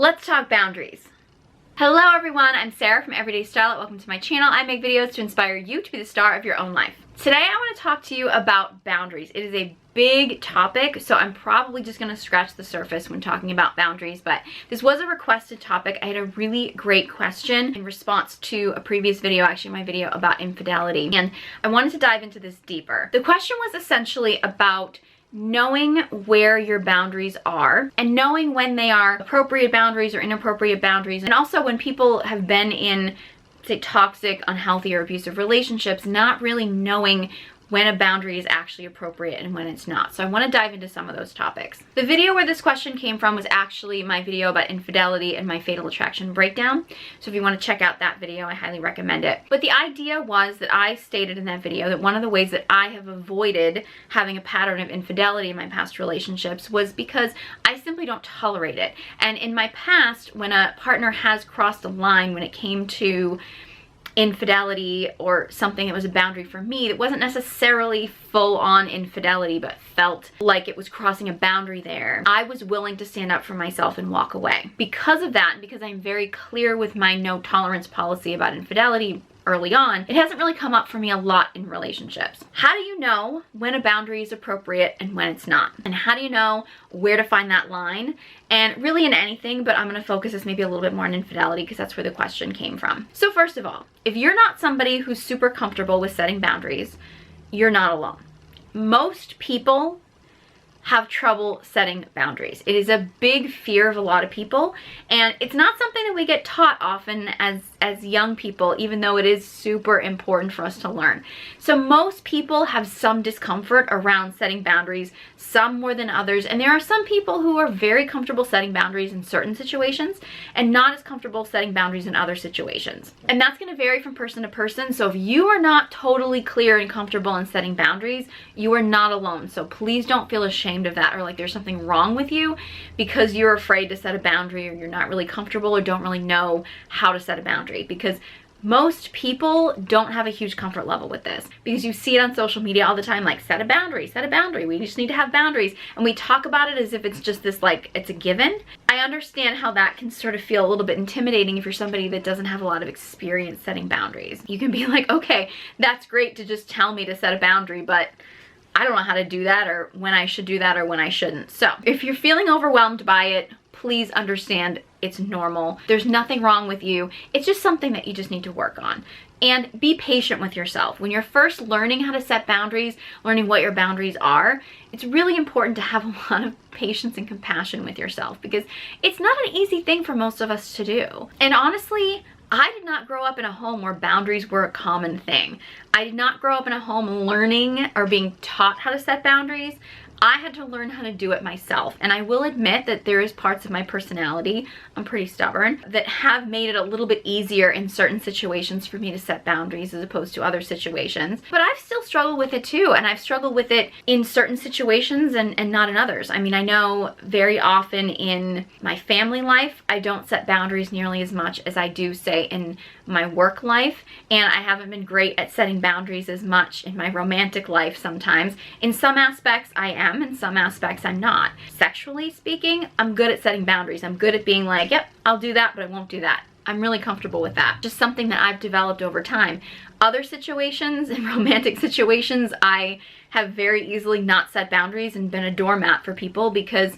Let's talk boundaries. Hello everyone, I'm Sarah from Everyday Starlet. Welcome to my channel. I make videos to inspire you to be the star of your own life. Today I want to talk to you about boundaries. It is a big topic, so I'm probably just going to scratch the surface when talking about boundaries, but this was a requested topic. I had a really great question in response to a previous video, actually my video about infidelity, and I wanted to dive into this deeper. The question was essentially about knowing where your boundaries are and knowing when they are appropriate boundaries or inappropriate boundaries, and also when people have been in, say, toxic, unhealthy, or abusive relationships, not really knowing when a boundary is actually appropriate and when it's not. So I want to dive into some of those topics. The video where this question came from was actually my video about infidelity and my fatal attraction breakdown. So if you want to check out that video, I highly recommend it. But the idea was that I stated in that video that one of the ways that I have avoided having a pattern of infidelity in my past relationships was because I simply don't tolerate it. And in my past, when a partner has crossed a line when it came to infidelity or something that was a boundary for me that wasn't necessarily full-on infidelity but felt like it was crossing a boundary there, I was willing to stand up for myself and walk away. Because of that, and because I'm very clear with my no tolerance policy about infidelity early on, it hasn't really come up for me a lot in relationships. How do you know when a boundary is appropriate and when it's not? And how do you know where to find that line? And really in anything, but I'm going to focus this maybe a little bit more on infidelity because that's where the question came from. So first of all, if you're not somebody who's super comfortable with setting boundaries, you're not alone. Most people have trouble setting boundaries. It is a big fear of a lot of people, and it's not something that we get taught often as young people, even though it is super important for us to learn. So most people have some discomfort around setting boundaries, some more than others, and there are some people who are very comfortable setting boundaries in certain situations and not as comfortable setting boundaries in other situations. And that's going to vary from person to person. So if you are not totally clear and comfortable in setting boundaries, you are not alone. So please don't feel ashamed of that or like there's something wrong with you because you're afraid to set a boundary or you're not really comfortable or don't really know how to set a boundary, because most people don't have a huge comfort level with this, because you see it on social media all the time, like set a boundary, we just need to have boundaries, and we talk about it as if it's just this, like, it's a given. I understand how that can sort of feel a little bit intimidating if you're somebody that doesn't have a lot of experience setting boundaries. You can be like, okay, that's great to just tell me to set a boundary, but I don't know how to do that, or when I should do that, or when I shouldn't. So if you're feeling overwhelmed by it, please understand it's normal. There's nothing wrong with you. It's just something that you just need to work on. And be patient with yourself. When you're first learning how to set boundaries, learning what your boundaries are, it's really important to have a lot of patience and compassion with yourself, because it's not an easy thing for most of us to do. And honestly, I did not grow up in a home where boundaries were a common thing. I did not grow up in a home learning or being taught how to set boundaries. I had to learn how to do it myself. And I will admit that there is parts of my personality, I'm pretty stubborn, that have made it a little bit easier in certain situations for me to set boundaries as opposed to other situations. But I've still struggled with it too, and I've struggled with it in certain situations and not in others. I mean, I know very often in my family life, I don't set boundaries nearly as much as I do, say, in my work life, and I haven't been great at setting boundaries as much in my romantic life sometimes. In some aspects, I am. In some aspects, I'm not. Sexually speaking, I'm good at setting boundaries. I'm good at being like, yep, I'll do that, but I won't do that. I'm really comfortable with that. Just something that I've developed over time. Other situations, in romantic situations, I have very easily not set boundaries and been a doormat for people because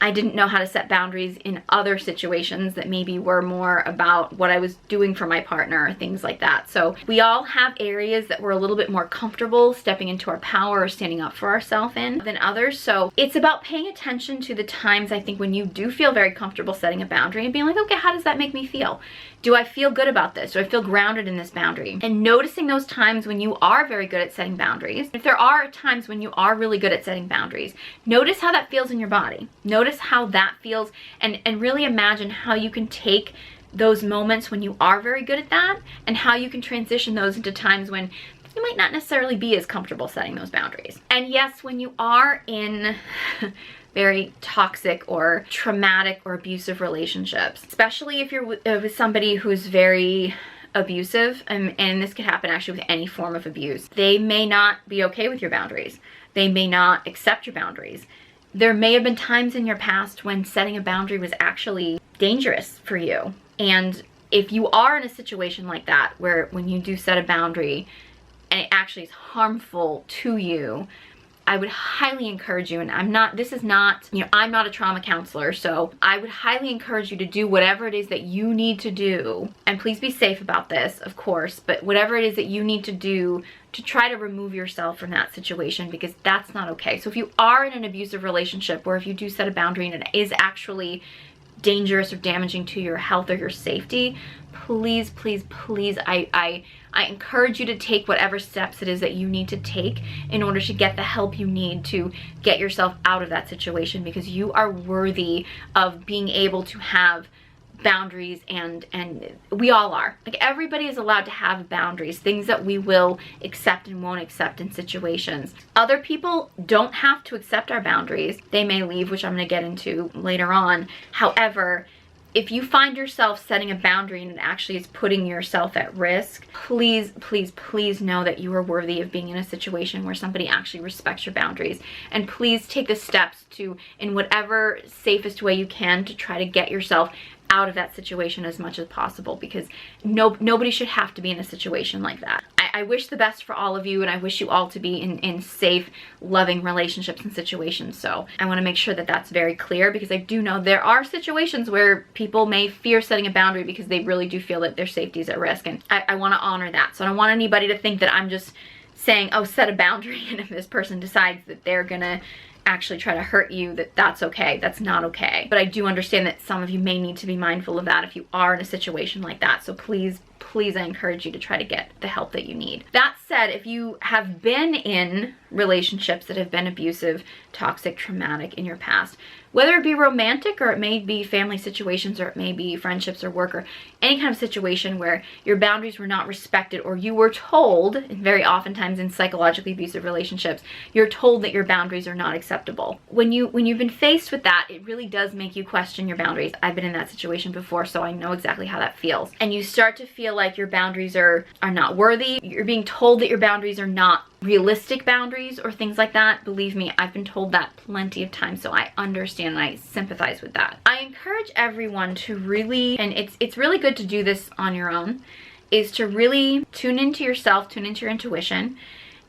I didn't know how to set boundaries in other situations that maybe were more about what I was doing for my partner or things like that. So we all have areas that we're a little bit more comfortable stepping into our power or standing up for ourselves in than others. So it's about paying attention to the times, I think, when you do feel very comfortable setting a boundary and being like, okay, how does that make me feel? Do I feel good about this? Do I feel grounded in this boundary? And noticing those times when you are very good at setting boundaries. If there are times when you are really good at setting boundaries, notice how that feels in your body. Notice how that feels, and really imagine how you can take those moments when you are very good at that and how you can transition those into times when you might not necessarily be as comfortable setting those boundaries. And yes, when you are in very toxic or traumatic or abusive relationships, especially if you're with somebody who's very abusive, and this could happen actually with any form of abuse, they may not be okay with your boundaries. They may not accept your boundaries. There may have been times in your past when setting a boundary was actually dangerous for you. And if you are in a situation like that, where when you do set a boundary and it actually is harmful to you, I would highly encourage you, and I'm not a trauma counselor, so I would highly encourage you to do whatever it is that you need to do, and please be safe about this, of course, but whatever it is that you need to do to try to remove yourself from that situation, because that's not okay. So if you are in an abusive relationship, or if you do set a boundary and it is actually dangerous or damaging to your health or your safety, please, please, please, I encourage you to take whatever steps it is that you need to take in order to get the help you need to get yourself out of that situation, because you are worthy of being able to have boundaries, and we all are. Like, everybody is allowed to have boundaries, things that we will accept and won't accept in situations. Other people don't have to accept our boundaries. They may leave, which I'm going to get into later on. However, if you find yourself setting a boundary and it actually is putting yourself at risk, please, please, please know that you are worthy of being in a situation where somebody actually respects your boundaries. And please take the steps to, in whatever safest way you can, to try to get yourself out of that situation as much as possible, because nobody should have to be in a situation like that. I wish the best for all of you, and I wish you all to be in safe, loving relationships and situations. So I want to make sure that that's very clear, because I do know there are situations where people may fear setting a boundary because they really do feel that their safety is at risk, and I want to honor that. So I don't want anybody to think that I'm just saying, oh, set a boundary, and if this person decides that they're gonna actually try to hurt you, that's okay. That's not okay. But I do understand that some of you may need to be mindful of that if you are in a situation like that. So please, please, I encourage you to try to get the help that you need. That said, if you have been in relationships that have been abusive, toxic, traumatic in your past, whether it be romantic, or it may be family situations, or it may be friendships or work, or any kind of situation where your boundaries were not respected, or you were told, and very oftentimes in psychologically abusive relationships, you're told that your boundaries are not acceptable. When you've been faced with that, it really does make you question your boundaries. I've been in that situation before, so I know exactly how that feels. And you start to feel like your boundaries are not worthy. You're being told that your boundaries are not realistic boundaries or things like that. Believe me, I've been told that plenty of times, so I understand and I sympathize with that. I encourage everyone to really, and it's really good to do this on your own, is to really tune into yourself, tune into your intuition,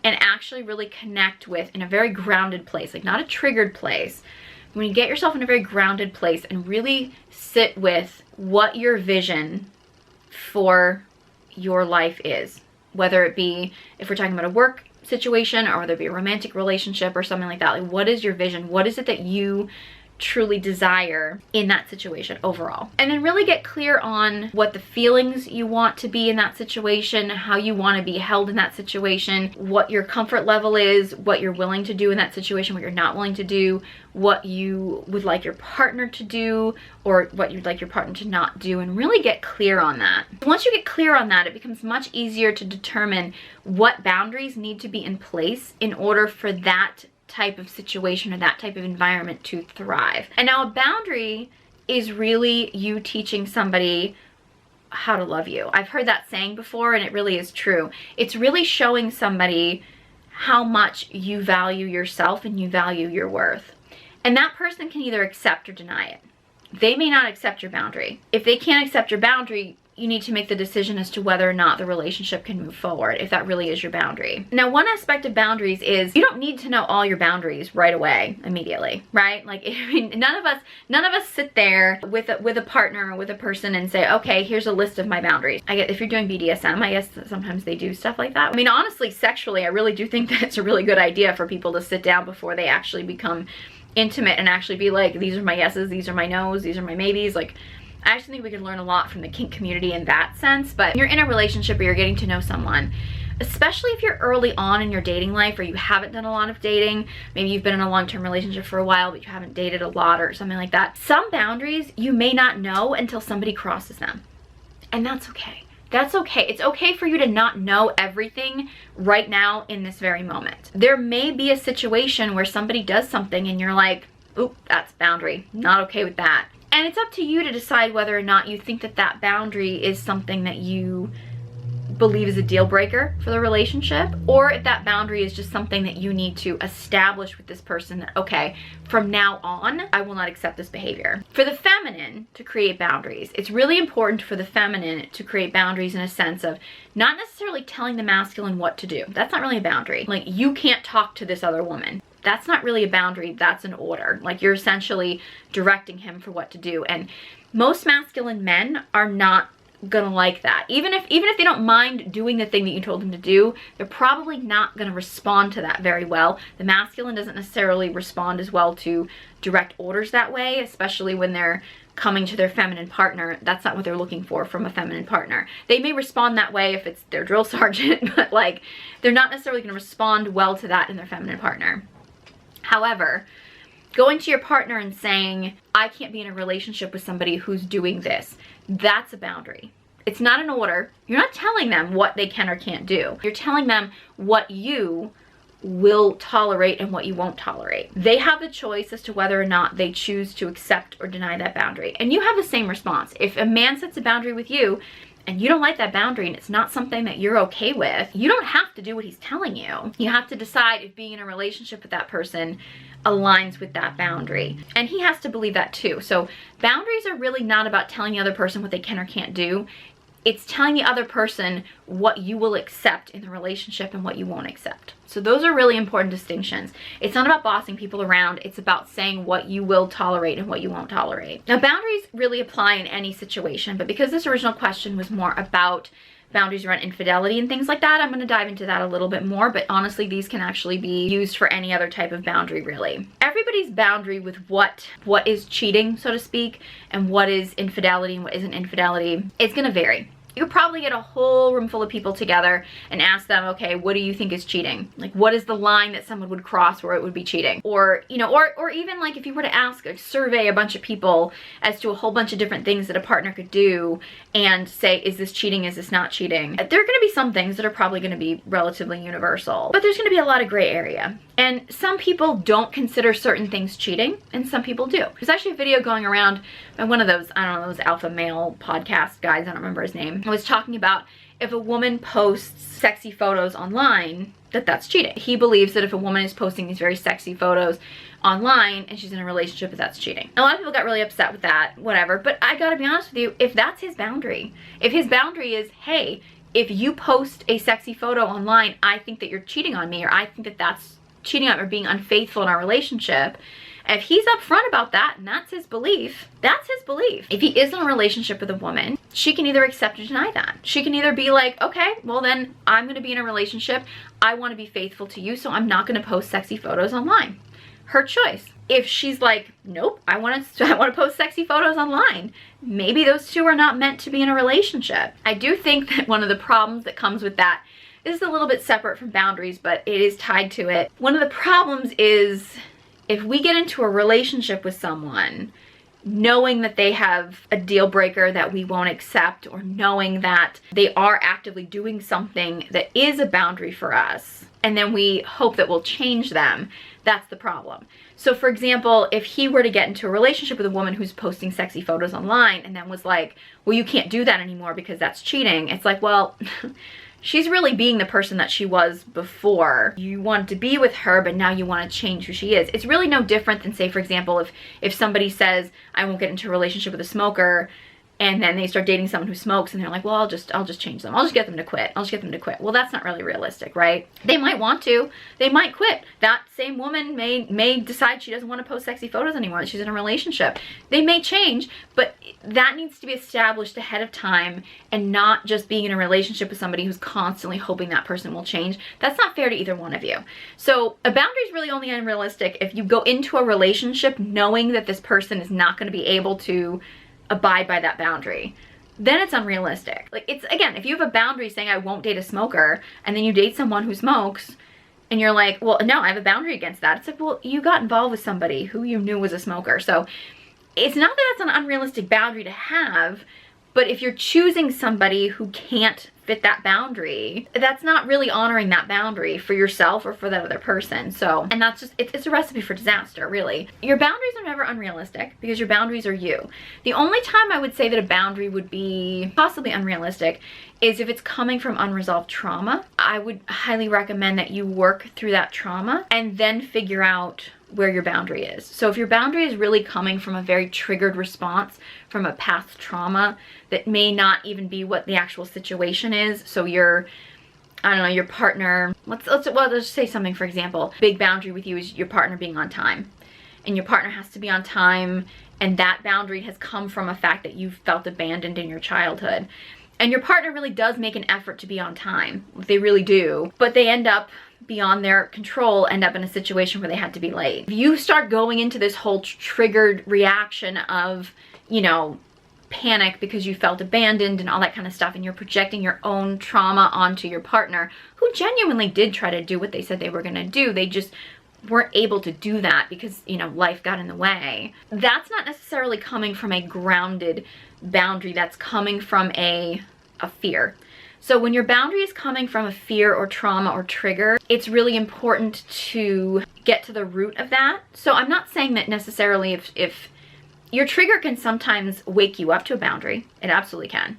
and actually really connect with, in a very grounded place, like not a triggered place. When you get yourself in a very grounded place and really sit with what your vision for your life is, whether it be, if we're talking about a work situation, or whether it be a romantic relationship or something like that, like, what is your vision? What is it that you truly desire in that situation overall? And then really get clear on what the feelings you want to be in that situation, how you want to be held in that situation, what your comfort level is, what you're willing to do in that situation, what you're not willing to do, what you would like your partner to do, or what you'd like your partner to not do, and really get clear on that. Once you get clear on that, it becomes much easier to determine what boundaries need to be in place in order for that type of situation or that type of environment to thrive. And now a boundary is really you teaching somebody how to love you. I've heard that saying before, and it really is true. It's really showing somebody how much you value yourself and you value your worth. And that person can either accept or deny it. They may not accept your boundary. If they can't accept your boundary, you need to make the decision as to whether or not the relationship can move forward, if that really is your boundary. Now, one aspect of boundaries is you don't need to know all your boundaries right away, immediately, right? Like, I mean, none of us sit there with a partner or with a person and say, okay, here's a list of my boundaries. I get, if you're doing BDSM, I guess that sometimes they do stuff like that. I mean, honestly, sexually, I really do think that it's a really good idea for people to sit down before they actually become intimate and actually be like, these are my yeses, these are my nos, these are my maybes. Like, I actually think we can learn a lot from the kink community in that sense. But when you're in a relationship or you're getting to know someone, especially if you're early on in your dating life or you haven't done a lot of dating, maybe you've been in a long-term relationship for a while but you haven't dated a lot or something like that, some boundaries you may not know until somebody crosses them. And that's okay. That's okay. It's okay for you to not know everything right now in this very moment. There may be a situation where somebody does something and you're like, oop, that's boundary. Not okay with that. And it's up to you to decide whether or not you think that that boundary is something that you believe is a deal breaker for the relationship, or if that boundary is just something that you need to establish with this person that, okay, from now on, I will not accept this behavior. For the feminine to create boundaries, it's really important for the feminine to create boundaries in a sense of not necessarily telling the masculine what to do. That's not really a boundary. Like, you can't talk to this other woman. That's not really a boundary, that's an order. Like, you're essentially directing him for what to do. And most masculine men are not gonna like that. Even if they don't mind doing the thing that you told them to do, they're probably not gonna respond to that very well. The masculine doesn't necessarily respond as well to direct orders that way, especially when they're coming to their feminine partner. That's not what they're looking for from a feminine partner. They may respond that way if it's their drill sergeant, but like, they're not necessarily gonna respond well to that in their feminine partner. However, going to your partner and saying, I can't be in a relationship with somebody who's doing this, that's a boundary. It's not an order. You're not telling them what they can or can't do. You're telling them what you will tolerate and what you won't tolerate. They have the choice as to whether or not they choose to accept or deny that boundary. And you have the same response. If a man sets a boundary with you and you don't like that boundary and it's not something that you're okay with, you don't have to do what he's telling you. You have to decide if being in a relationship with that person aligns with that boundary. And he has to believe that too. So boundaries are really not about telling the other person what they can or can't do. It's telling the other person what you will accept in the relationship and what you won't accept. So those are really important distinctions. It's not about bossing people around. It's about saying what you will tolerate and what you won't tolerate. Now, boundaries really apply in any situation, but because this original question was more about boundaries around infidelity and things like that, I'm going to dive into that a little bit more, but honestly, these can actually be used for any other type of boundary, really. Everybody's boundary with what is cheating, so to speak, and what is infidelity and what isn't infidelity, it's going to vary. You could probably get a whole room full of people together and ask them, okay, what do you think is cheating? Like, what is the line that someone would cross where it would be cheating? Or, you know, or even like if you were to ask, like, survey a bunch of people as to a whole bunch of different things that a partner could do and say, is this cheating? Is this not cheating? There are going to be some things that are probably going to be relatively universal, but there's going to be a lot of gray area. And some people don't consider certain things cheating, and some people do. There's actually a video going around by one of those, I don't know, those alpha male podcast guys, I don't remember his name. I was talking about if a woman posts sexy photos online, that's cheating. He believes that if a woman is posting these very sexy photos online and she's in a relationship, that's cheating. A lot of people got really upset with that, whatever, but I gotta be honest with you, if that's his boundary, if his boundary is, hey, if you post a sexy photo online, I think that you're cheating on me, or I think that that's cheating on or being unfaithful in our relationship, if he's upfront about that and that's his belief, that's his belief. If he is in a relationship with a woman, she can either accept or deny that. She can either be like, okay, well then I'm gonna be in a relationship, I wanna be faithful to you, so I'm not gonna post sexy photos online. Her choice. If she's like, nope, I wanna post sexy photos online, maybe those two are not meant to be in a relationship. I do think that one of the problems that comes with that, this is a little bit separate from boundaries, but it is tied to it. One of the problems is if we get into a relationship with someone knowing that they have a deal breaker that we won't accept, or knowing that they are actively doing something that is a boundary for us, and then we hope that we'll change them, that's the problem. So for example, if he were to get into a relationship with a woman who's posting sexy photos online and then was like, well, you can't do that anymore because that's cheating, it's like, well, she's really being the person that she was before. You wanted to be with her, but now you want to change who she is. It's really no different than, say, for example, if somebody says, I won't get into a relationship with a smoker, and then they start dating someone who smokes, and they're like, well, I'll just change them. I'll just get them to quit. I'll just get them to quit. Well, that's not really realistic, right? They might want to. They might quit. That same woman may decide she doesn't want to post sexy photos anymore, that she's in a relationship. They may change, but that needs to be established ahead of time, and not just being in a relationship with somebody who's constantly hoping that person will change. That's not fair to either one of you. So a boundary is really only unrealistic if you go into a relationship knowing that this person is not going to be able to abide by that boundary. Then it's unrealistic. Like, it's, again, if you have a boundary saying I won't date a smoker, and then you date someone who smokes, and you're like, well, no, I have a boundary against that. It's like, well, you got involved with somebody who you knew was a smoker. So it's not that that's an unrealistic boundary to have, But if you're choosing somebody who can't fit that boundary, that's not really honoring that boundary for yourself or for that other person. So, and that's just, it's a recipe for disaster, really. Your boundaries are never unrealistic because your boundaries are you. The only time I would say that a boundary would be possibly unrealistic is if it's coming from unresolved trauma. I would highly recommend that you work through that trauma and then figure out where your boundary is. So if your boundary is really coming from a very triggered response from a past trauma that may not even be what the actual situation is. So your, I don't know, your partner, let's just say something, for example, big boundary with you is your partner being on time. And your partner has to be on time, and that boundary has come from a fact that you felt abandoned in your childhood. And your partner really does make an effort to be on time. They really do. But they end up beyond their control, end up in a situation where they had to be late. If you start going into this whole triggered reaction of, you know, panic because you felt abandoned and all that kind of stuff, and you're projecting your own trauma onto your partner, who genuinely did try to do what they said they were gonna do, they just weren't able to do that because, you know, life got in the way. That's not necessarily coming from a grounded boundary, that's coming from a fear. So when your boundary is coming from a fear or trauma or trigger, it's really important to get to the root of that. So I'm not saying that necessarily if your trigger can sometimes wake you up to a boundary, it absolutely can.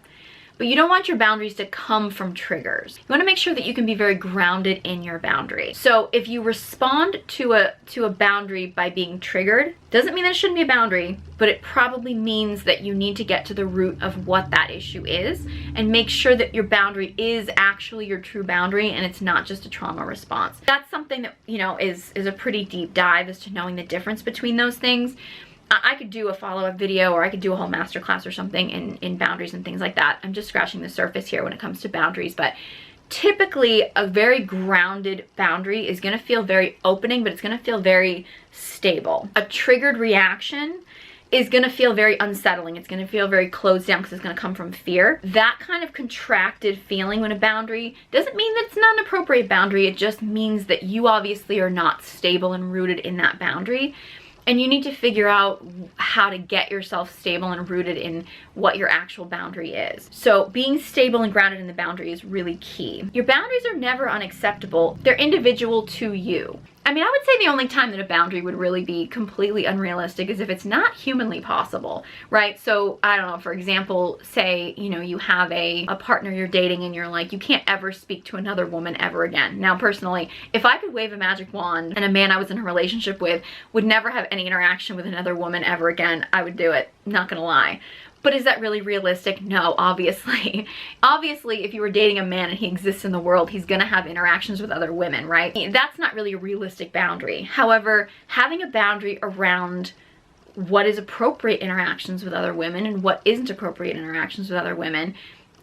But you don't want your boundaries to come from triggers. You want to make sure that you can be very grounded in your boundary. So if you respond to a boundary by being triggered, doesn't mean that it shouldn't be a boundary, but it probably means that you need to get to the root of what that issue is and make sure that your boundary is actually your true boundary and it's not just a trauma response. That's something that, you know, is a pretty deep dive as to knowing the difference between those things. I could do a follow-up video, or I could do a whole masterclass or something in boundaries and things like that. I'm just scratching the surface here when it comes to boundaries, but typically a very grounded boundary is gonna feel very opening, but it's gonna feel very stable. A triggered reaction is gonna feel very unsettling. It's gonna feel very closed down because it's gonna come from fear. That kind of contracted feeling when a boundary doesn't mean that it's not an appropriate boundary. It just means that you obviously are not stable and rooted in that boundary. And you need to figure out how to get yourself stable and rooted in what your actual boundary is. So being stable and grounded in the boundary is really key. Your boundaries are never unacceptable. They're individual to you. I mean, I would say the only time that a boundary would really be completely unrealistic is if it's not humanly possible, right? So, I don't know, for example, say, you know, you have a partner you're dating and you're like, you can't ever speak to another woman ever again. Now, personally, if I could wave a magic wand and a man I was in a relationship with would never have any interaction with another woman ever again, I would do it, not gonna lie. But is that really realistic? No, obviously. Obviously, if you were dating a man and he exists in the world, he's gonna have interactions with other women, right? That's not really a realistic boundary. However, having a boundary around what is appropriate interactions with other women and what isn't appropriate interactions with other women,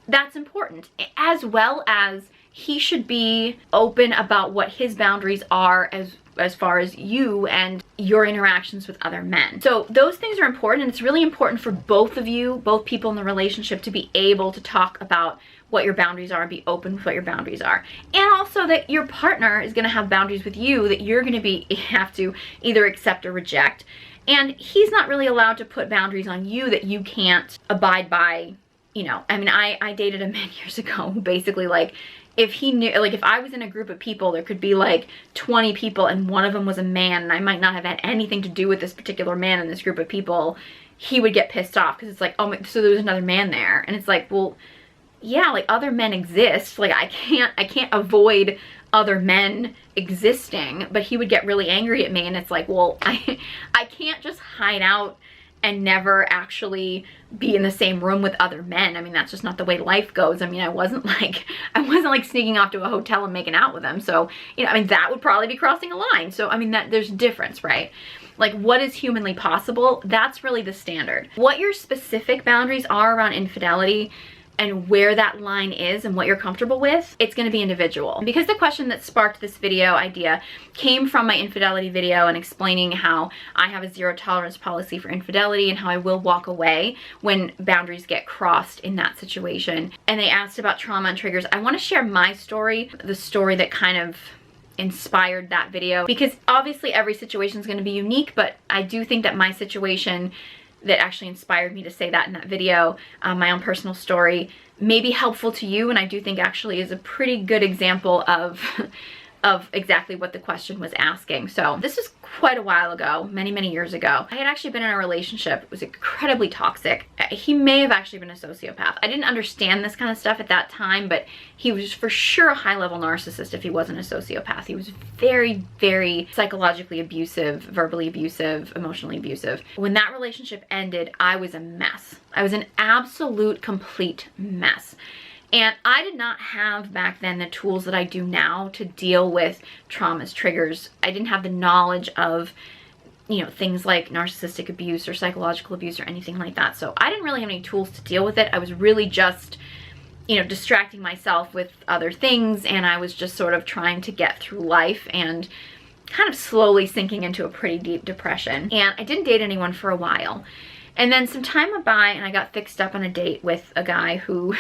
that's important. As well as he should be open about what his boundaries are as far as you and your interactions with other men. So those things are important, and it's really important for both of you, both people in the relationship, to be able to talk about what your boundaries are and be open with what your boundaries are. And also that your partner is gonna have boundaries with you that you're gonna have to either accept or reject. And he's not really allowed to put boundaries on you that you can't abide by. You know, I mean, I dated a man years ago who basically, like, if he knew, like, if I was in a group of people, there could be like 20 people and one of them was a man and I might not have had anything to do with this particular man in this group of people, he would get pissed off because it's like, oh, so there's another man there. And it's like, well, yeah, like, other men exist. Like, I can't avoid other men existing, but he would get really angry at me, and it's like, well, I can't just hide out and never actually be in the same room with other men. I mean, that's just not the way life goes. I mean, I wasn't like sneaking off to a hotel and making out with them. So, you know, I mean, that would probably be crossing a line. So, I mean, there's a difference, right? Like, what is humanly possible? That's really the standard. What your specific boundaries are around infidelity and where that line is and what you're comfortable with, it's gonna be individual. Because the question that sparked this video idea came from my infidelity video and explaining how I have a zero tolerance policy for infidelity and how I will walk away when boundaries get crossed in that situation. And they asked about trauma and triggers. I wanna share my story, the story that kind of inspired that video, because obviously every situation is going to be unique, but I do think that my situation that actually inspired me to say that in that video. My own personal story may be helpful to you, and I do think actually is a pretty good example of exactly what the question was asking. So this was quite a while ago, many years ago. I had actually been in a relationship. It was incredibly toxic. He may have actually been a sociopath. I didn't understand this kind of stuff at that time, but he was for sure a high-level narcissist if he wasn't a sociopath. He was very psychologically abusive, verbally abusive, emotionally abusive. When that relationship ended, I was a mess. I was an absolute complete mess. And I did not have back then the tools that I do now to deal with traumas, triggers. I didn't have the knowledge of, you know, things like narcissistic abuse or psychological abuse or anything like that. So I didn't really have any tools to deal with it. I was really just, you know, distracting myself with other things, and I was just sort of trying to get through life and kind of slowly sinking into a pretty deep depression. And I didn't date anyone for a while. And then some time went by and I got fixed up on a date with a guy who,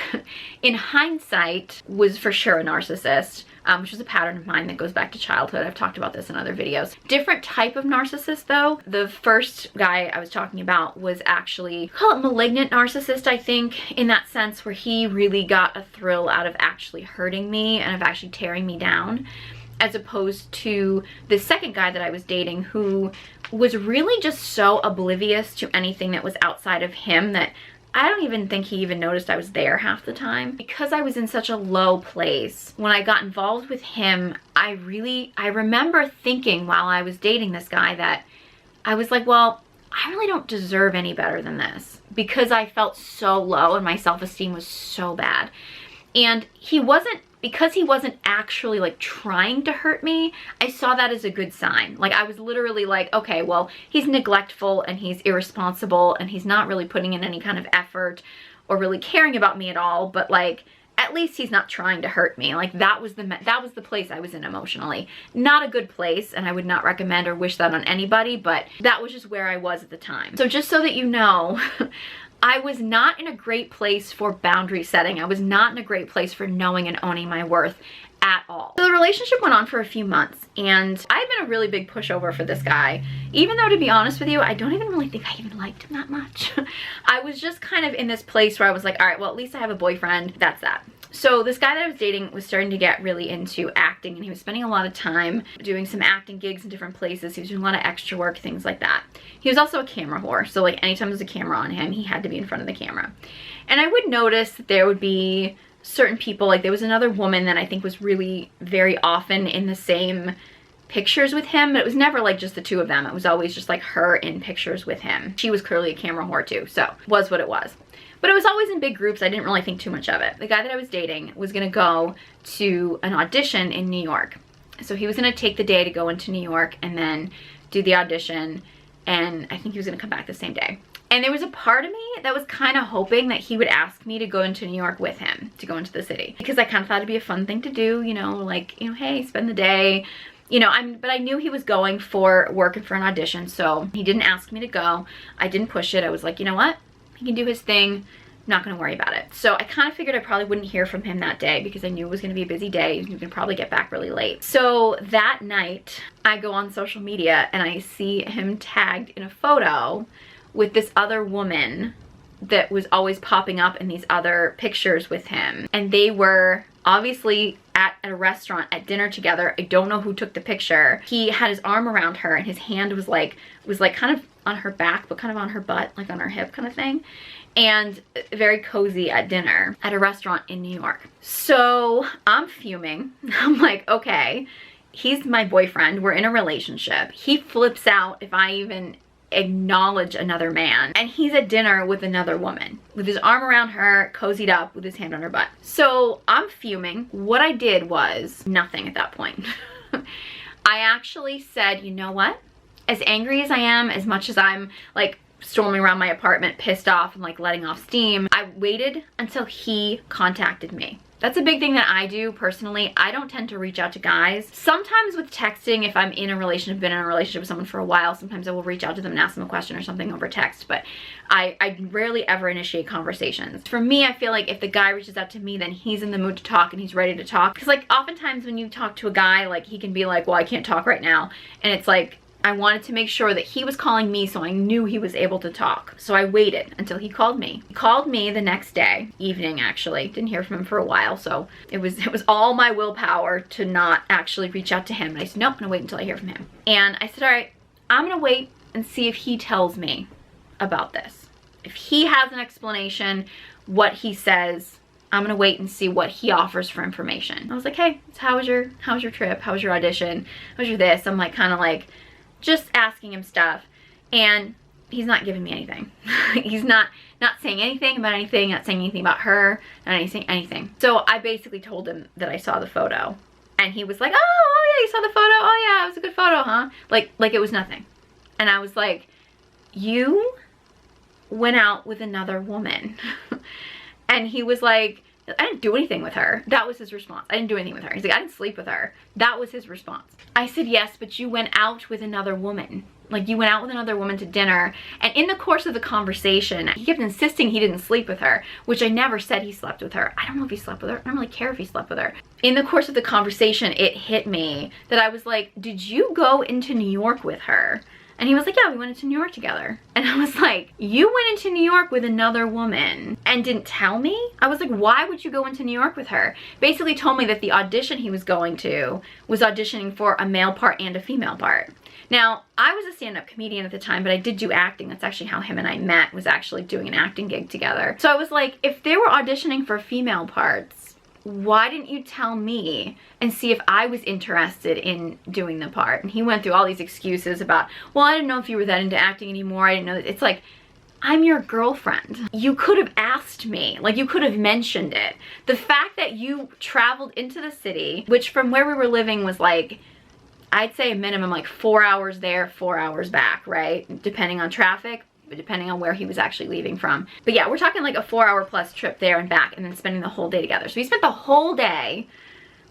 in hindsight, was for sure a narcissist, which is a pattern of mine that goes back to childhood. I've talked about this in other videos. Different type of narcissist though. The first guy I was talking about was actually, call it malignant narcissist, I think, in that sense where he really got a thrill out of actually hurting me and of actually tearing me down, as opposed to the second guy that I was dating who was really just so oblivious to anything that was outside of him that I don't even think he even noticed I was there half the time. Because I was in such a low place, when I got involved with him, I remember thinking while I was dating this guy that I was like, well, I really don't deserve any better than this, because I felt so low and my self-esteem was so bad. And because he wasn't actually like trying to hurt me, I saw that as a good sign. Like I was literally like, okay, well, he's neglectful and he's irresponsible and he's not really putting in any kind of effort or really caring about me at all, but like at least he's not trying to hurt me. Like that was the place I was in emotionally. Not a good place, and I would not recommend or wish that on anybody, but that was just where I was at the time. So just so that you know, I was not in a great place for boundary setting. I was not in a great place for knowing and owning my worth at all. So the relationship went on for a few months, and I've been a really big pushover for this guy, even though, to be honest with you, I don't even really think I even liked him that much. I was just kind of in this place where I was like, all right, well, at least I have a boyfriend. That's that. So this guy that I was dating was starting to get really into acting, and he was spending a lot of time doing some acting gigs in different places. He was doing a lot of extra work, things like that. He was also a camera whore, so like anytime there was a camera on him, he had to be in front of the camera. And I would notice that there would be certain people, like there was another woman that I think was really very often in the same pictures with him, but it was never like just the two of them. It was always just like her in pictures with him. She was clearly a camera whore too, so was what it was. But it was always in big groups. I didn't really think too much of it. The guy that I was dating was gonna go to an audition in New York. So he was gonna take the day to go into New York and then do the audition, and I think he was gonna come back the same day. And there was a part of me that was kind of hoping that he would ask me to go into New York with him, to go into the city. Because I kind of thought it'd be a fun thing to do, you know, like, you know, hey, spend the day. You know, but I knew he was going for work and for an audition, so he didn't ask me to go. I didn't push it. I was like, you know what? He can do his thing. Not gonna worry about it. So I kind of figured I probably wouldn't hear from him that day because I knew it was gonna be a busy day. He was gonna probably get back really late. So that night, I go on social media and I see him tagged in a photo with this other woman that was always popping up in these other pictures with him. And they were obviously at a restaurant at dinner together. I don't know who took the picture. He had his arm around her and his hand was like kind of on her back, but kind of on her butt, like on her hip kind of thing. And very cozy at dinner at a restaurant in New York. So I'm fuming. I'm like, okay, he's my boyfriend. We're in a relationship. He flips out if I even acknowledge another man, and he's at dinner with another woman with his arm around her, cozied up with his hand on her butt. So I'm fuming. What I did was nothing at that point. I actually said, you know what? As angry as I am, as much as I'm like storming around my apartment pissed off and like letting off steam, I waited until he contacted me. That's a big thing that I do personally. I don't tend to reach out to guys. Sometimes with texting, if I'm in a relationship, been in a relationship with someone for a while, sometimes I will reach out to them and ask them a question or something over text, but I rarely ever initiate conversations. For me, I feel like if the guy reaches out to me, then he's in the mood to talk and he's ready to talk. Because like oftentimes when you talk to a guy, like he can be like, well, I can't talk right now. And it's like, I wanted to make sure that he was calling me so I knew he was able to talk. So I waited until he called me. He called me the next day, evening actually. Didn't hear from him for a while, so it was all my willpower to not actually reach out to him. And I said, nope, I'm gonna wait until I hear from him. And I said, all right, I'm gonna wait and see if he tells me about this. If he has an explanation, what he says, I'm gonna wait and see what he offers for information. I was like, hey, so how was your trip? How was your audition? How was your this? I'm like kind of like just asking him stuff, and he's not giving me anything. He's not saying anything about anything, not saying anything about her, not anything. So I basically told him that I saw the photo, and he was like, oh yeah, you saw the photo? Oh yeah, it was a good photo, huh? Like it was nothing. And I was like, you went out with another woman. And he was like, I didn't do anything with her. That was his response. I didn't do anything with her. He's like, I didn't sleep with her. That was his response. I said, yes, but you went out with another woman. Like, you went out with another woman to dinner. And in the course of the conversation, he kept insisting he didn't sleep with her, which I never said he slept with her. I don't know if he slept with her. I don't really care if he slept with her. In the course of the conversation, it hit me that I was like, did you go into New York with her? And he was like, yeah, we went into New York together. And I was like, you went into New York with another woman and didn't tell me? I was like, why would you go into New York with her? Basically told me that the audition he was going to was auditioning for a male part and a female part. Now, I was a stand-up comedian at the time, but I did do acting. That's actually how him and I met, was actually doing an acting gig together. So I was like, if they were auditioning for female parts, why didn't you tell me and see if I was interested in doing the part? And he went through all these excuses about, well, I didn't know if you were that into acting anymore. I didn't know that. It's like, I'm your girlfriend. You could have asked me, like you could have mentioned it. The fact that you traveled into the city, which from where we were living was like, I'd say a minimum like 4 hours there, 4 hours back, right? Depending on traffic, depending on where he was actually leaving from. But yeah, we're talking like a 4-hour plus trip there and back, and then spending the whole day together. So he spent the whole day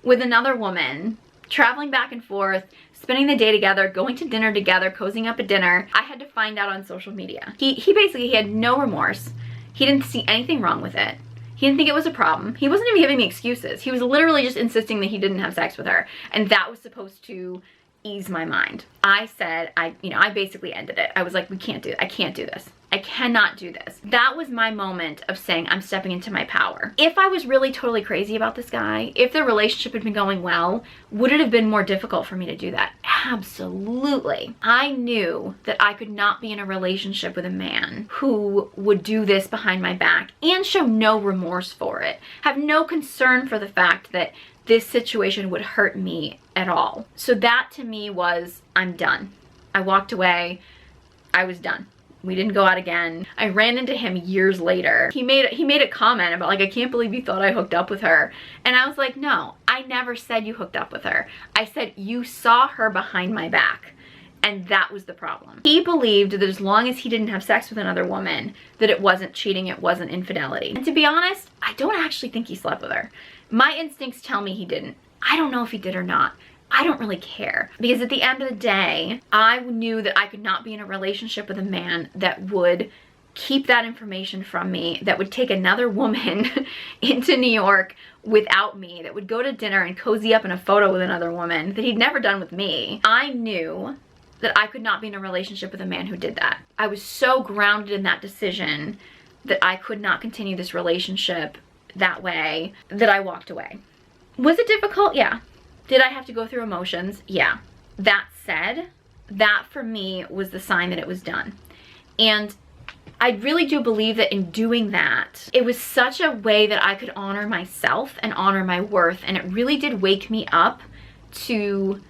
with another woman, traveling back and forth, spending the day together, going to dinner together, cozying up at dinner. I had to find out on social media. He basically, he had no remorse. He didn't see anything wrong with it. He didn't think it was a problem. He wasn't even giving me excuses. He was literally just insisting that he didn't have sex with her. And that was supposed to ease my mind. I said, I basically ended it. I was like, we can't do it. I can't do this. I cannot do this. That was my moment of saying, I'm stepping into my power. If I was really totally crazy about this guy, if the relationship had been going well, would it have been more difficult for me to do that? Absolutely. I knew that I could not be in a relationship with a man who would do this behind my back and show no remorse for it. Have no concern for the fact that this situation would hurt me at all. So that to me was, I'm done. I walked away. I was done. We didn't go out again. I ran into him years later. He made a comment about like, I can't believe you thought I hooked up with her. And I was like, no, I never said you hooked up with her. I said you saw her behind my back. And that was the problem. He believed that as long as he didn't have sex with another woman, that it wasn't cheating, it wasn't infidelity. And to be honest, I don't actually think he slept with her. My instincts tell me he didn't. I don't know if he did or not. I don't really care, because at the end of the day, I knew that I could not be in a relationship with a man that would keep that information from me, that would take another woman into New York without me, that would go to dinner and cozy up in a photo with another woman that he'd never done with me. I knew that I could not be in a relationship with a man who did that. I was so grounded in that decision that I could not continue this relationship that way, that I walked away. Was it difficult? Yeah. Did I have to go through emotions? Yeah. That said, that for me was the sign that it was done. And I really do believe that in doing that, it was such a way that I could honor myself and honor my worth. And it really did wake me up to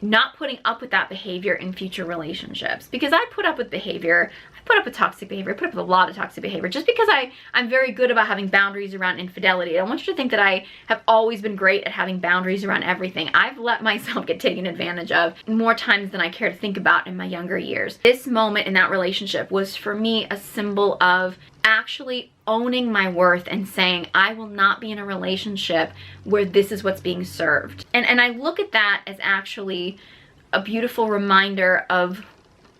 not putting up with that behavior in future relationships. Because I put up with behavior, I put up with toxic behavior, I put up with a lot of toxic behavior just because I'm very good about having boundaries around infidelity. I don't want you to think that I have always been great at having boundaries around everything. I've let myself get taken advantage of more times than I care to think about in my younger years. This moment in that relationship was for me a symbol of actually owning my worth and saying, I will not be in a relationship where this is what's being served. And I look at that as actually a beautiful reminder of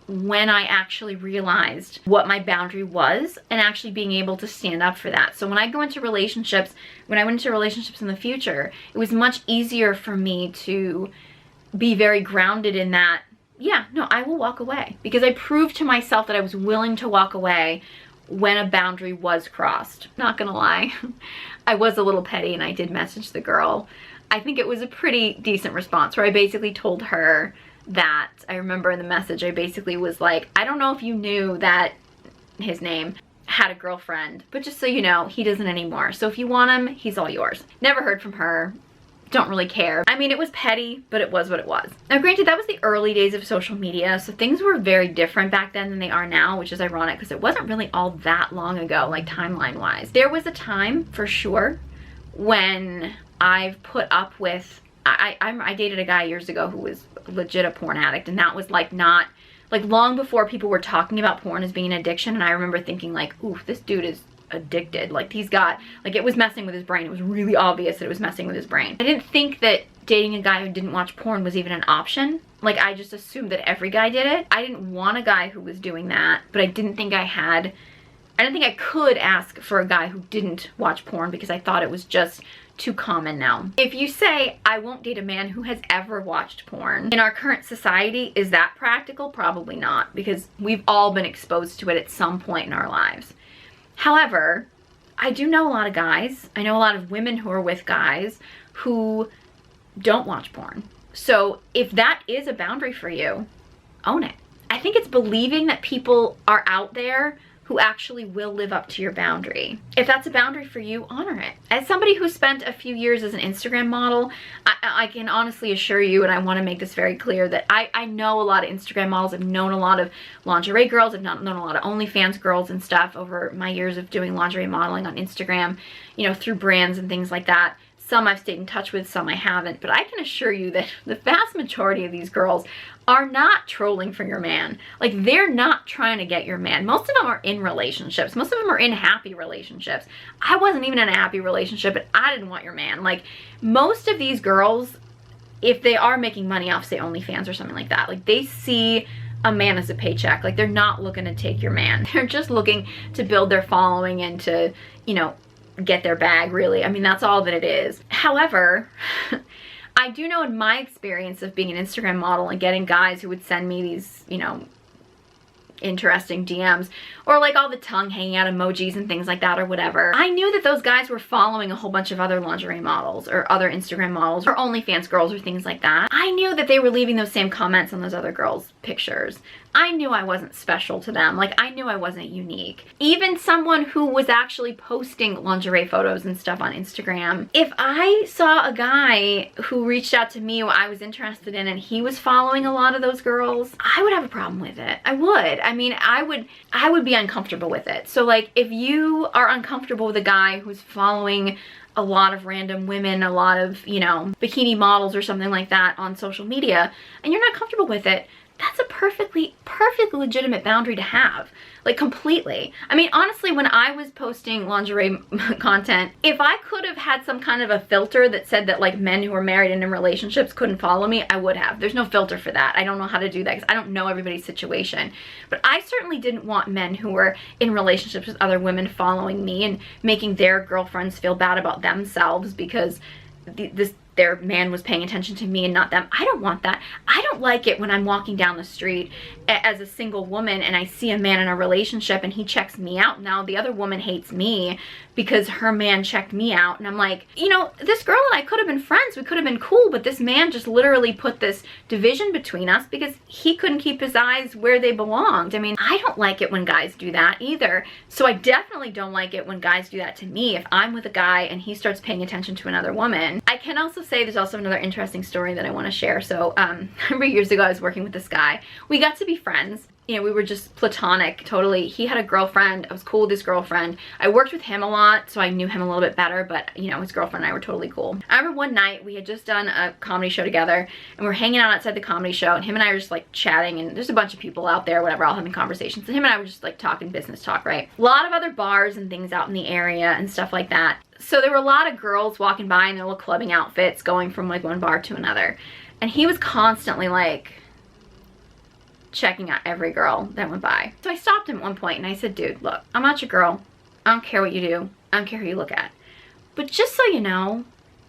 when I actually realized what my boundary was and actually being able to stand up for that. So when I go into relationships, when I went into relationships in the future, it was much easier for me to be very grounded in that yeah, no, I will walk away, because I proved to myself that I was willing to walk away when a boundary was crossed. Not gonna lie, I was a little petty and I did message the girl. I think it was a pretty decent response, where I basically told her that, I remember in the message, I basically was like, I don't know if you knew that his name had a girlfriend, but just so you know, he doesn't anymore. So if you want him, he's all yours. Never heard from her. Don't really care. I mean, it was petty, but it was what it was. Now granted, that was the early days of social media, so things were very different back then than they are now, which is ironic because it wasn't really all that long ago, like timeline wise. There was a time for sure when I've put up with, I dated a guy years ago who was legit a porn addict, and that was like not, like long before people were talking about porn as being an addiction, and I remember thinking like, ooh, this dude is addicted. Like he's got, like it was messing with his brain. It was really obvious that it was messing with his brain. I didn't think that dating a guy who didn't watch porn was even an option. Like I just assumed that every guy did it. I didn't want a guy who was doing that, but I didn't think I could ask for a guy who didn't watch porn, because I thought it was just too common now. If you say, I won't date a man who has ever watched porn, in our current society, is that practical? Probably not, because we've all been exposed to it at some point in our lives. However, I do know a lot of guys. I know a lot of women who are with guys who don't watch porn. So if that is a boundary for you, own it. I think it's believing that people are out there who actually will live up to your boundary. If that's a boundary for you, honor it. As somebody who spent a few years as an Instagram model, I can honestly assure you, and I wanna make this very clear, that I know a lot of Instagram models. I've known a lot of lingerie girls. I've known a lot of OnlyFans girls and stuff over my years of doing lingerie modeling on Instagram, you know, through brands and things like that. Some I've stayed in touch with, some I haven't, but I can assure you that the vast majority of these girls are not trolling for your man. Like, they're not trying to get your man. Most of them are in relationships. Most of them are in happy relationships. I wasn't even in a happy relationship, but I didn't want your man. Like, most of these girls, if they are making money off, say, OnlyFans or something like that, like, they see a man as a paycheck. Like, they're not looking to take your man. They're just looking to build their following and to, you know, get their bag, really. I mean, that's all that it is. However, I do know in my experience of being an Instagram model and getting guys who would send me these, you know, interesting DMs, or like all the tongue hanging out emojis and things like that, or whatever. I knew that those guys were following a whole bunch of other lingerie models or other Instagram models or OnlyFans girls or things like that. I knew that they were leaving those same comments on those other girls' pictures. I knew I wasn't special to them. Like, I knew I wasn't unique. Even someone who was actually posting lingerie photos and stuff on Instagram, if I saw a guy who reached out to me who I was interested in and he was following a lot of those girls, I would have a problem with it. I would. I mean, I would be uncomfortable with it. So like, if you are uncomfortable with a guy who's following a lot of random women, a lot of, you know, bikini models or something like that on social media, and you're not comfortable with it, that's a perfectly legitimate boundary to have. Like, completely. I mean, honestly, when I was posting lingerie content, if I could have had some kind of a filter that said that like men who are married and in relationships couldn't follow me, I would have. There's no filter for that. I don't know how to do that because I don't know everybody's situation. But I certainly didn't want men who were in relationships with other women following me and making their girlfriends feel bad about themselves because their man was paying attention to me and not them. I don't want that. I don't like it when I'm walking down the street as a single woman and I see a man in a relationship and he checks me out. Now the other woman hates me because her man checked me out. And I'm like, you know, this girl and I could have been friends. We could have been cool, but this man just literally put this division between us because he couldn't keep his eyes where they belonged. I mean, I don't like it when guys do that either. So I definitely don't like it when guys do that to me. If I'm with a guy and he starts paying attention to another woman. I can also say there's also another interesting story that I want to share. So I remember years ago I was working with this guy. We got to be friends. You know, we were just platonic, totally. He had a girlfriend. I was cool with his girlfriend. I worked with him a lot, so I knew him a little bit better, but, you know, his girlfriend and I were totally cool. I remember one night we had just done a comedy show together, and we were hanging out outside the comedy show, and him and I were just, like, chatting, and there's a bunch of people out there, whatever, all having conversations, and him and I were just, like, talking business talk, right? A lot of other bars and things out in the area and stuff like that. So there were a lot of girls walking by in their little clubbing outfits going from, like, one bar to another, and he was constantly, like, checking out every girl that went by. So I stopped him at one point and I said, dude, look, I'm not your girl. I don't care what you do. I don't care who you look at. But just so you know,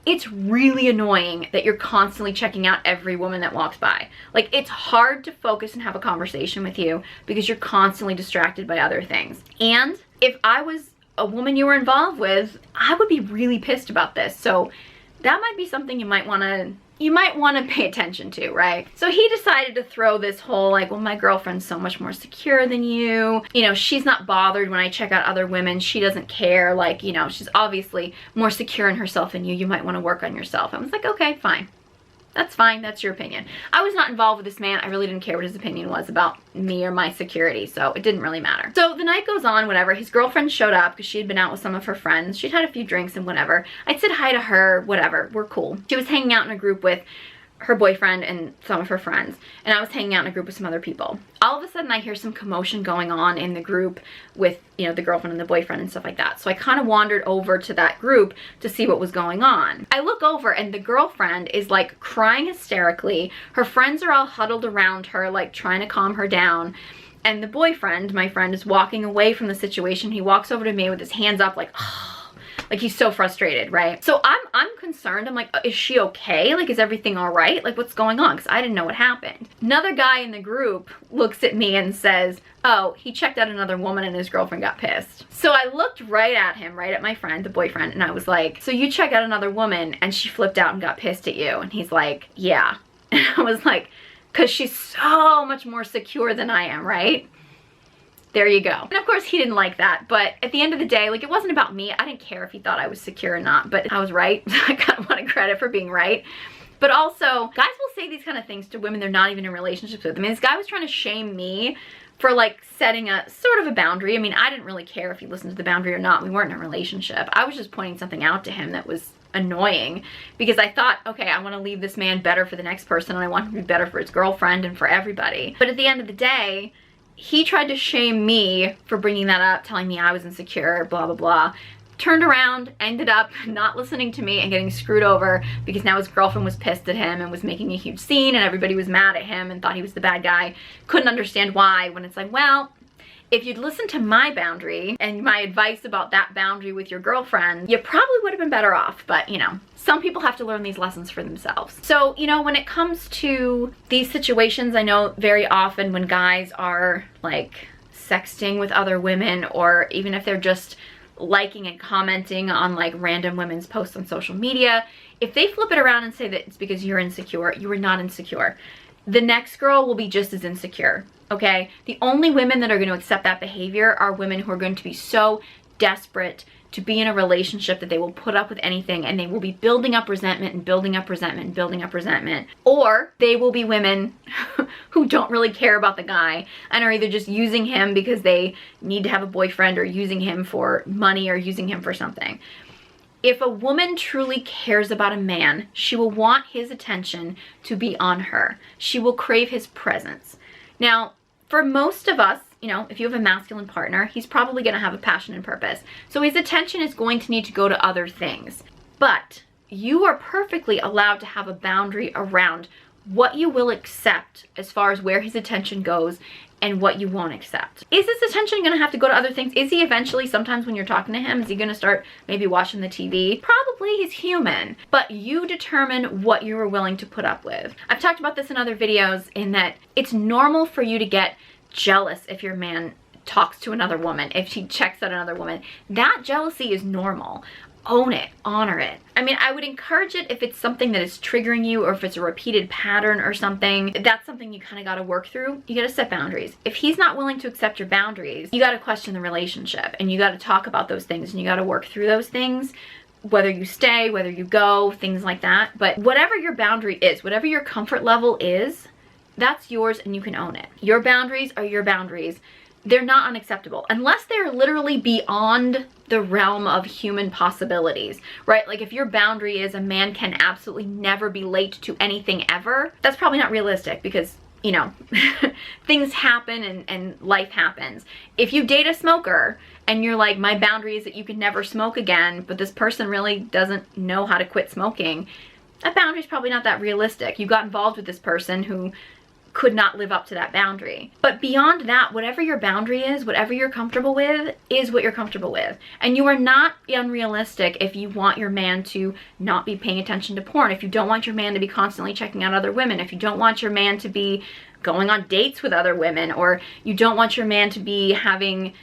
it's really annoying that you're constantly checking out every woman that walks by. Like, it's hard to focus and have a conversation with you because you're constantly distracted by other things. And if I was a woman you were involved with, I would be really pissed about this. So that might be something you might want to pay attention to, right? So he decided to throw this whole like, well, my girlfriend's so much more secure than you. You know, she's not bothered when I check out other women. She doesn't care. Like, you know, she's obviously more secure in herself than you. You might want to work on yourself. I was like, okay, fine. That's fine. That's your opinion. I was not involved with this man. I really didn't care what his opinion was about me or my security, so it didn't really matter. So the night goes on, whatever. His girlfriend showed up because she had been out with some of her friends. She'd had a few drinks and whatever. I'd said hi to her, whatever. We're cool. She was hanging out in a group with her boyfriend and some of her friends, and I was hanging out in a group with some other people. All of a sudden I hear some commotion going on in the group with, you know, the girlfriend and the boyfriend and stuff like that. So I kind of wandered over to that group to see what was going on. I look over and the girlfriend is like crying hysterically. Her friends are all huddled around her, like trying to calm her down. And the boyfriend, my friend, is walking away from the situation. He walks over to me with his hands up like, oh, like he's so frustrated, right? So I'm concerned. I'm like, is she okay? Like, is everything all right? Like, what's going on? Because I didn't know what happened. Another guy in the group looks at me and says, oh, he checked out another woman and his girlfriend got pissed. So I looked right at him, right at my friend, the boyfriend, and I was like, so you checked out another woman and she flipped out and got pissed at you? And he's like, yeah. And I was like, because she's so much more secure than I am, right? There you go. And of course he didn't like that, but at the end of the day, like, it wasn't about me. I didn't care if he thought I was secure or not, but I was right. I kind of wanted credit for being right. But also, guys will say these kind of things to women they're not even in relationships with. I mean, this guy was trying to shame me for like setting a sort of a boundary. I mean, I didn't really care if he listened to the boundary or not. We weren't in a relationship. I was just pointing something out to him that was annoying because I thought, okay, I want to leave this man better for the next person and I want him to be better for his girlfriend and for everybody. But at the end of the day, he tried to shame me for bringing that up, telling me I was insecure, blah, blah, blah. Turned around, ended up not listening to me and getting screwed over because now his girlfriend was pissed at him and was making a huge scene and everybody was mad at him and thought he was the bad guy. Couldn't understand why, when it's like, well, if you'd listened to my boundary and my advice about that boundary with your girlfriend, you probably would have been better off. But, you know, some people have to learn these lessons for themselves. So, you know, when it comes to these situations, I know very often when guys are like sexting with other women, or even if they're just liking and commenting on like random women's posts on social media, if they flip it around and say that it's because you're insecure, you are not insecure. The next girl will be just as insecure. Okay, the only women that are going to accept that behavior are women who are going to be so desperate to be in a relationship that they will put up with anything, and they will be building up resentment and building up resentment and building up resentment. Or they will be women who don't really care about the guy and are either just using him because they need to have a boyfriend, or using him for money, or using him for something. If a woman truly cares about a man, she will want his attention to be on her. She will crave his presence. Now, for most of us, you know, if you have a masculine partner, he's probably going to have a passion and purpose. So his attention is going to need to go to other things. But you are perfectly allowed to have a boundary around what you will accept as far as where his attention goes and what you won't accept. Is his attention going to have to go to other things? Is he eventually, sometimes when you're talking to him, is he going to start maybe watching the TV? Probably. He's human. But you determine what you are willing to put up with. I've talked about this in other videos, in that it's normal for you to get jealous if your man talks to another woman, if he checks out another woman. That jealousy is normal. Own it, honor it. I mean, I would encourage it if it's something that is triggering you, or if it's a repeated pattern or something. That's something you kind of got to work through. You got to set boundaries. If he's not willing to accept your boundaries, you got to question the relationship, and you got to talk about those things, and you got to work through those things, whether you stay, whether you go, things like that. But whatever your boundary is, whatever your comfort level is, that's yours and you can own it. Your boundaries are your boundaries. They're not unacceptable unless they're literally beyond the realm of human possibilities, right? Like if your boundary is a man can absolutely never be late to anything ever, that's probably not realistic because, you know, things happen and life happens. If you date a smoker and you're like, my boundary is that you can never smoke again, but this person really doesn't know how to quit smoking, that boundary is probably not that realistic. You got involved with this person who could not live up to that boundary. But beyond that, whatever your boundary is, whatever you're comfortable with, is what you're comfortable with. And you are not unrealistic if you want your man to not be paying attention to porn, if you don't want your man to be constantly checking out other women, if you don't want your man to be going on dates with other women, or you don't want your man to be having,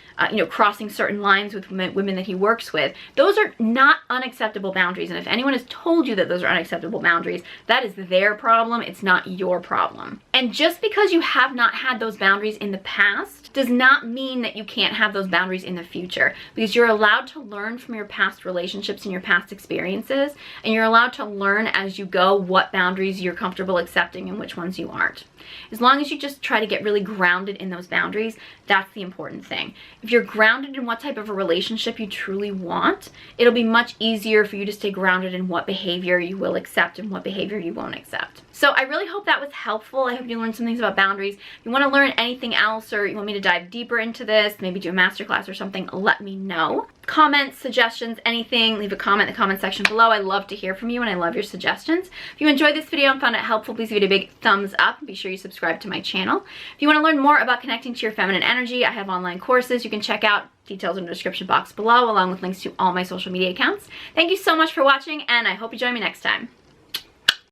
crossing certain lines with women that he works with. Those are not unacceptable boundaries. And if anyone has told you that those are unacceptable boundaries, that is their problem. It's not your problem. And just because you have not had those boundaries in the past does not mean that you can't have those boundaries in the future, because you're allowed to learn from your past relationships and your past experiences, and you're allowed to learn as you go what boundaries you're comfortable accepting and which ones you aren't. As long as you just try to get really grounded in those boundaries, that's the important thing. If you're grounded in what type of a relationship you truly want, it'll be much easier for you to stay grounded in what behavior you will accept and what behavior you won't accept. So I really hope that was helpful. I hope you learned some things about boundaries. If you want to learn anything else, or you want me to dive deeper into this, maybe do a masterclass or something, let me know. Comments, suggestions, anything, leave a comment in the comment section below. I love to hear from you and I love your suggestions. If you enjoyed this video and found it helpful, please give it a big thumbs up and be sure you subscribe to my channel. If you want to learn more about connecting to your feminine energy, I have online courses you can check out. Details in the description box below, along with links to all my social media accounts. Thank you so much for watching, and I hope you join me next time.